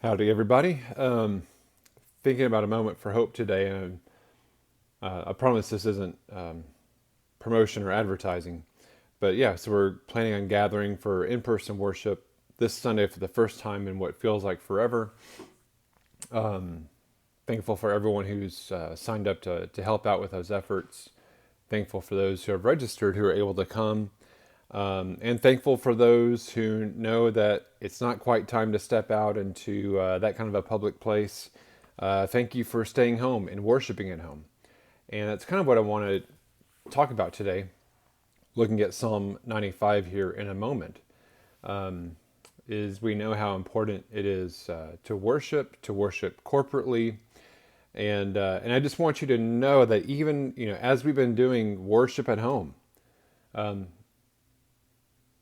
Howdy, everybody. Thinking about a moment for hope today, and I promise this isn't promotion or advertising, but yeah, so we're planning on gathering for in-person worship this Sunday for the first time in what feels like forever. Thankful for everyone who's signed up to help out with those efforts. Thankful for those who have registered who are able to come. And thankful for those who know that it's not quite time to step out into that kind of a public place. Thank you for staying home and worshiping at home. And that's kind of what I want to talk about today, looking at Psalm 95 here in a moment. Is we know how important it is to worship corporately. And I just want you to know that even, as we've been doing worship at home,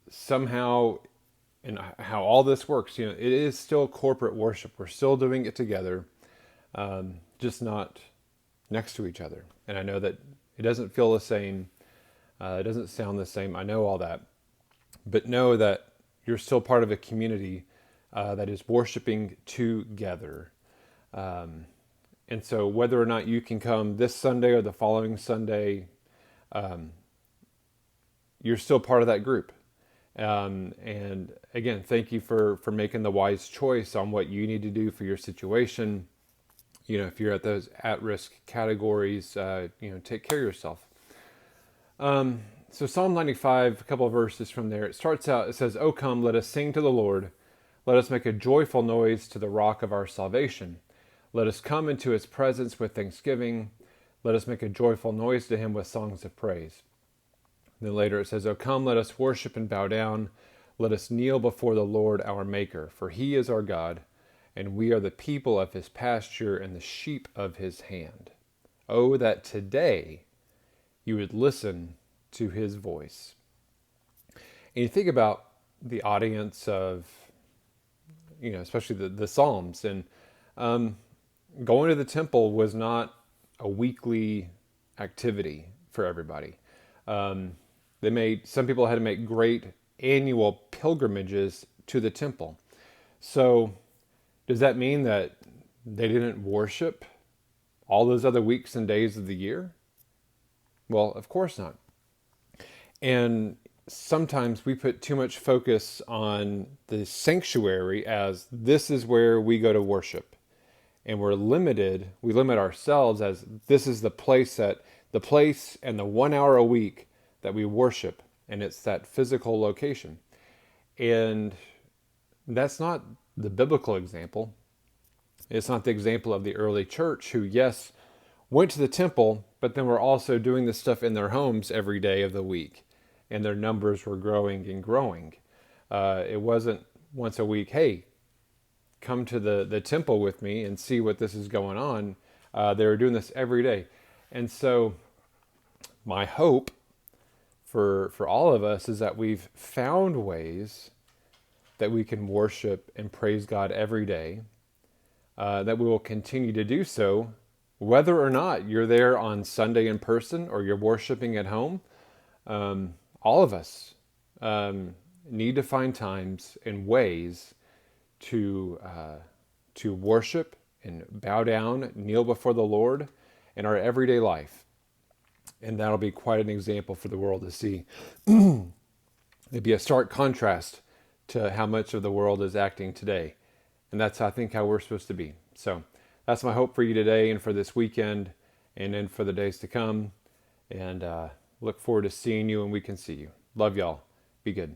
somehow, and how all this works, it is still corporate worship. We're still doing it together, just not next to each other. And I know that it doesn't feel the same. It doesn't sound the same. I know all that. But know that you're still part of a community that is worshiping together. And so whether or not you can come this Sunday or the following Sunday, you're still part of that group. And again, thank you for making the wise choice on what you need to do for your situation. If you're at those at-risk categories, take care of yourself. So Psalm 95, a couple of verses from there, it starts out, it says, "O come, let us sing to the Lord. Let us make a joyful noise to the rock of our salvation. Let us come into his presence with thanksgiving. Let us make a joyful noise to him with songs of praise." Then later it says, "O come, let us worship and bow down. Let us kneel before the Lord our Maker, for he is our God, and we are the people of his pasture and the sheep of his hand. Oh, that today you would listen to his voice." And you think about the audience of, especially the Psalms, and going to the temple was not a weekly activity for everybody. Some people had to make great annual pilgrimages to the temple. So does that mean that they didn't worship all those other weeks and days of the year? Well, of course not. And sometimes we put too much focus on the sanctuary as this is where we go to worship. And we limit ourselves as this is the place and the 1 hour a week that we worship, and it's that physical location. And that's not the biblical example. It's not the example of the early church who, yes, went to the temple, but then were also doing this stuff in their homes every day of the week, and their numbers were growing and growing. It wasn't once a week, hey, come to the temple with me and see what this is going on. They were doing this every day. And so my hope for all of us is that we've found ways that we can worship and praise God every day, that we will continue to do so, whether or not you're there on Sunday in person or you're worshiping at home. All of us need to find times and ways to worship and bow down, kneel before the Lord in our everyday life. And that'll be quite an example for the world to see. It'd be a stark contrast to how much of the world is acting today. And that's, I think, how we're supposed to be. So that's my hope for you today and for this weekend and then for the days to come. And look forward to seeing you and we can see you. Love y'all. Be good.